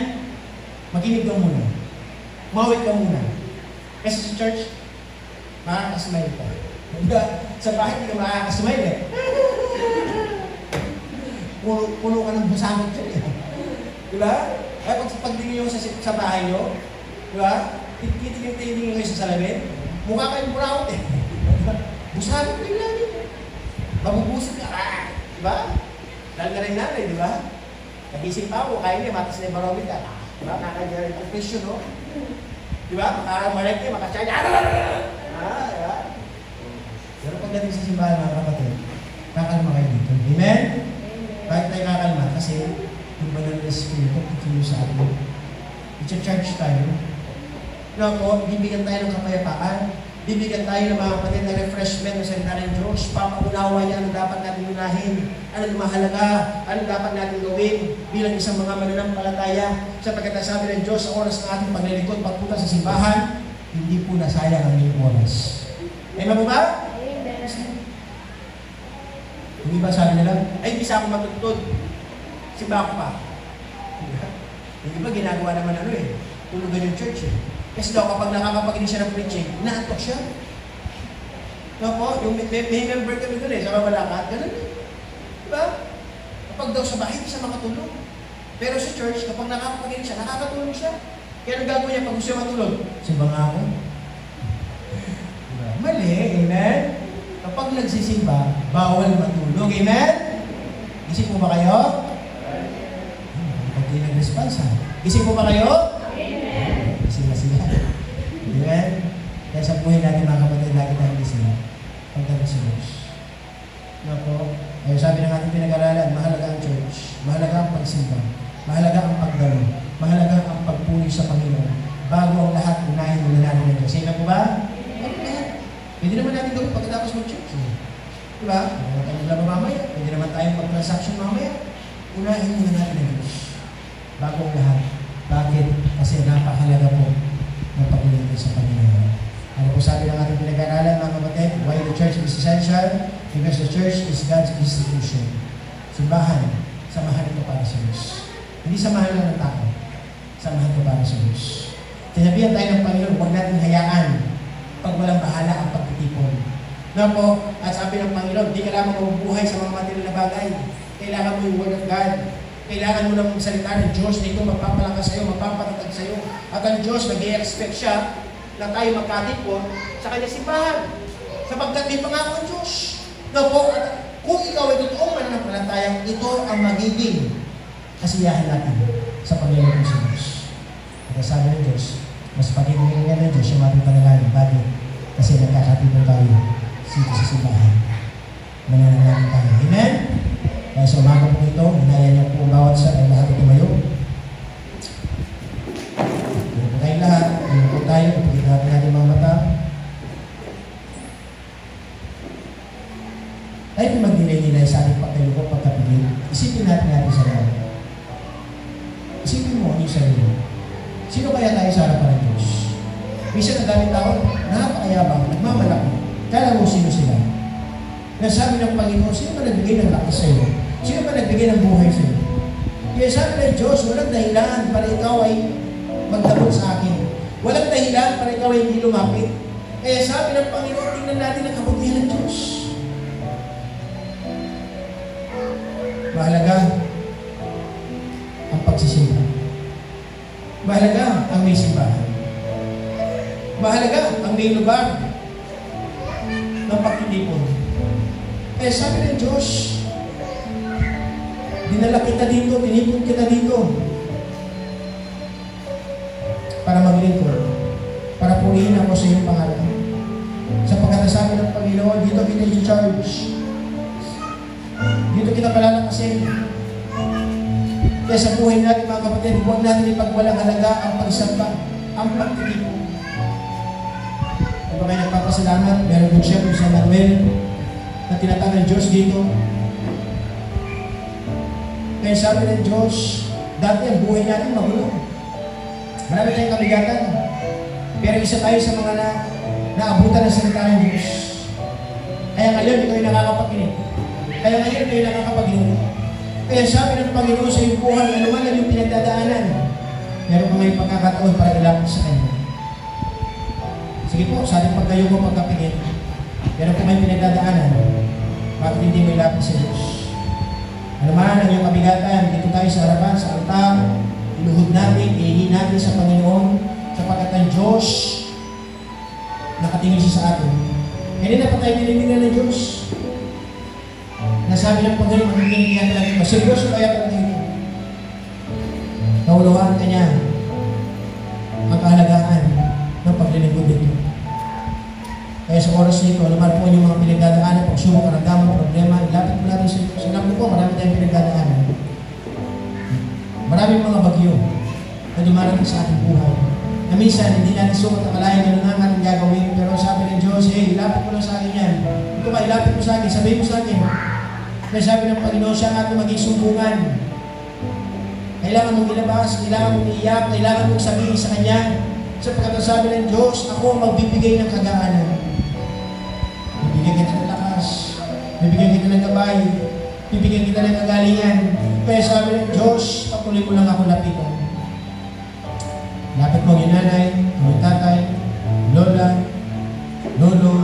Makinig ka muna. Mawit ka muna. Kasi sa church, makakasmile ka. Diba? Sa bahay, hindi ka makakasmile eh. Puno ka ng busangot dyan eh. Diba? Kaya pagtingin nyo sa bahay nyo, diba? Titingin nyo kayo sa salamin, mukha kayong burawot eh. Busangot kayo lagi. Mabubusog ka. Diba? Dahil na rin nanay, diba? Nagising pa ako, kaya niya, matas na yung barometer. Diba? Nakagaya rin ang presyo, no? Diba? Makamarek niya, makasya niya. Diba? Pero pagdating sa simbahan, mga kapatid, kakalma kayo dito. Amen? Bakit tayo kakalma? Kasi yung banal na Espiritu, tutuyo sa atin. I-charge tayo. Ako, bibigyan tayo ng kapayapaan. Bibigyan tayo ng mga kapatid na refreshment ng salita ng Diyos. Papaunawa niya ano dapat natin unahin. Anong mahalaga. Anong dapat natin gawin bilang isang mga mananampalataya. Sapagkat sabi ng Diyos sa oras ng ating paglilingkod, pagpunta sa simbahan, hindi po nasayang ang iyong oras. Amen po ba? Yung iba sabi nila, ay, hindi sa ako matutod. Simba ako pa. Yung iba ginagawa naman tulugan yung church eh. Kasi daw kapag nakakapaginig siya ng preaching, inaantok siya. Yung may member kami doon sa Mabalacat, ganun eh. Diba? Kapag daw sa bahay, hindi siya makatulog. Pero sa church, kapag nakakapaginig siya, nakakatulog siya. Kaya ang gagawin niya pag gusto siya matulog, simba nga ako. Diba? Mali, amen? Kapag nagsisimba, bawal matulog. Amen? Gising po ba kayo? Pag di nag-response ha? Gising po ba kayo? Amen. Gising na sila. Amen? Kaya sa buhay natin mga kapatid, lagi tayong gising. Pagdating sa Diyos. Ay sabi ng ating pinag-aralan, mahalaga ang church. Mahalaga ang pagsimba. Mahalaga ang pagdalo. Mahalaga ang pagpuli sa Panginoon. Bago ang lahat, unahin muna natin ng Diyos. Amen po ba? Pwede naman natin gawin pagkatapos mag-church. Diba? Pwede naman tayo maglaba mamaya. Pwede naman tayong mag-transaction mamaya. Unahin muna natin ang Diyos. Bago ang lahat. Bakit? Kasi napakahalaga po ng pag-ulingkod sa Panginoon. Ano po sabi ng ating pinag-aralan, mga kapatid? Why the church is essential? Because the church is God's institution. Simbahan, samahan ito para sa Diyos. Hindi samahan lang ng tao. Samahan ito para sa Diyos. Sinabihan tayo ng Panginoon, huwag natin hayaan pag walang bahala ang pagtitipon. Na po, at sabi ng Panginoon, hindi ka lamang mabubuhay sa mga material na bagay. Kailangan mo yung Word of God. Kailangan mo ng salita ng Diyos na ito magpapalakas sa iyo, magpapatatag sa iyo. At ang Diyos, nag-i-expect siya na tayo magkatipon sa kanyang simbahan. Sapagkat may pangako ang Diyos. Na po, at kung ikaw ay totoong mananampalataya, ito ang magiging kasiyahan natin sa Panginoon sa Diyos. At sabi ng Diyos, mas pagiging ng Diyos yung ating panalangin. Bakit? Kasi nagkakatipon tayo dito sa simbahan. Mananalangin tayo. Amen? Kaya sa umaga po ito, hinaya niyo po bawat sa ay lahat ito mayo. Hindi po tayong lahat. Hindi po tayo. Pagkikapin natin mga mata. Tayo po magdinay-nilay sa ating pagkaluko, pagkapigil. Isipin natin sa lahat. Isipin mo yung sarili. Sino kaya tayo sa harapan ng Diyos? Minsan ang daming tao, napakayabang, nagmamalaki. Kala mo sino sila. Nasabi ng Panginoon, sino ba nagbigay ng lakas sa iyo? Sino ba nagbigay ng buhay sa iyo? Kaya sabi ng Diyos, walang dahilan para ikaw ay magdabot sa akin. Walang dahilan para ikaw ay hindi lumapit. Kaya sabi ng Panginoon, tingnan natin ang kabutihan ng Diyos. Mahalaga ang pagsisimba. Mahalaga ang may simbahan. Mahalaga ang may lugar ng pagtitipon. Kaya sabi ng Diyos, dinala kita dito, tinipon kita dito para maglingkod, para purihin ako sa iyong pangalan. Sapagkat sabi ng Panginoon, dito kita i-charge. Dito kita palalakasin. Kaya sa buhay natin mga kapatid, huwag natin ipagwalang halaga ang pagsamba, ang pagtitipon. Kung kayo nagpapasalamat, meron din siya kung San Manuel na tinatawag ng Diyos dito. Kaya sabi ng Diyos, dati ang buhay natin magulo. Marami tayong kabigatan. Pero isa tayo sa mga naabutan ng salita ng Diyos. Kaya ngayon, ito ay nakakapakinig. Kaya ngayon, ito ay nakakapaglingkod. Kaya sabi ng Panginoon sa iyong buhay, ano man ang iyong pinagdadaanan, meron ka ngayong pagkakataon para ilapit sa Kanya. Sige po, sa ating pagkayo mo pagkapingin, meron ka ngayong pinagdadaanan, bakit hindi mo ilapit sa Diyos? Ano man ang iyong kabigatan, dito tayo sa harapan, sa altar, iluhod natin, iingin natin sa Panginoon, sapagkat ang Diyos nakatingin siya sa atin. Hindi na pa tayo tinitingnan ng Diyos. Nasabi ng Panginoon, magiging talaga ito. Seryoso kaya talaga ito. Nauluhan ka niya ang kahalagaan ng paglilingkod dito. Kaya sa oras nito, naman po yung mga pinagdadaanan, pagsubok, karamdaman, problema, ilapit mo natin sa ito. Sinabi ko, marami tayong pinagdadaanan. Maraming mga bagyo na dumarating sa ating buhay. Na minsan, hindi natin sukat ang kalayan na lang ating gagawin. Pero sabi ng Diyos, hey, ilapit mo lang sa akin yan. Ito ba, ilapit mo sa akin, sabihin mo sa akin. Kaya sabi ng Panginoon, siya ang ating maging sumbungan. Kailangan mong ilabas, kailangan mong iiyak, kailangan mong sabihin sa Kanya. Sapagkat ang sabi ng Diyos, ako ang magbibigay ng kagaanan. Bibigyan kita ng lakas, bibigyan kita ng gabay, bibigyan kita ng kagalingan. Kaya sabi ng Diyos, patuloy mo lang ako lapitan. Lapit mo yung nanay, yung tatay, lola, lolo,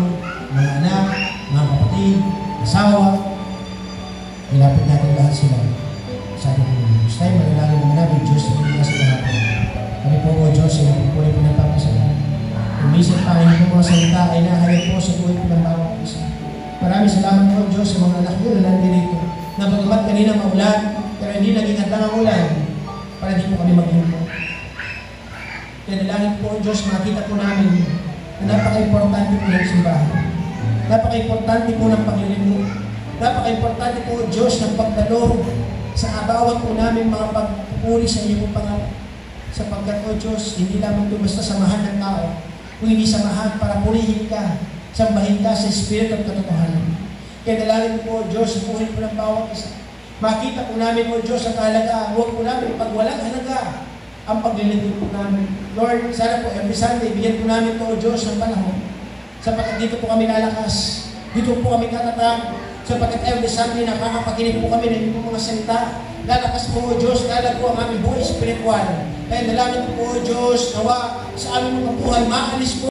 mga anak, mga kapatid, asawa. Ilapit natin lahat sila. Sabi ko, Diyos tayo, manalangin naman namin, Diyos, hindi na sila natin. Kami po, O Diyos, patuloy po ng papasalamat. Kung minsan pa, hindi po mga salita ay nahayag po sa buhay po ng bawat isa. Maraming salamat po, Diyos, sa mga anak nyo na nandito. Na pagkamat kanina maulan, pero hindi naging hadlang ang ulan para di po kami maglingkod. Kaya nalangin po, Diyos, makita po namin na napaka-importante po ng simbahan. Napaka-importante po ng paglilingkod. Napaka-importante po, Diyos, ng pagdalo sa bawat po namin mga pagpupuri sa iyo po pangalan. Sapagkat, O Diyos, hindi lamang ito basta samahan ng tao, kung hindi samahan para purihin ka, sambahin ka sa Espiritu at katotohanan. Kaya dalangin po, O Diyos, buhay po ng bawat isa. Makita po namin, O Diyos, ang kahalaga. Huwag po namin pag walang halaga ang paglilingkod po namin. Lord, sana po every Sunday, bigyan po namin po, O Diyos, ng panahon. Sapagkat dito po kami lalakas. Dito po kami katatag. Sapagkat every Sunday, nakakapakinig po kami ng inyong mga salita. Lalakas po, O Diyos, lalago ang aming buhay espiritual. Kaya dalangin po, O Diyos, nawa sa aming mga buhay, maalis po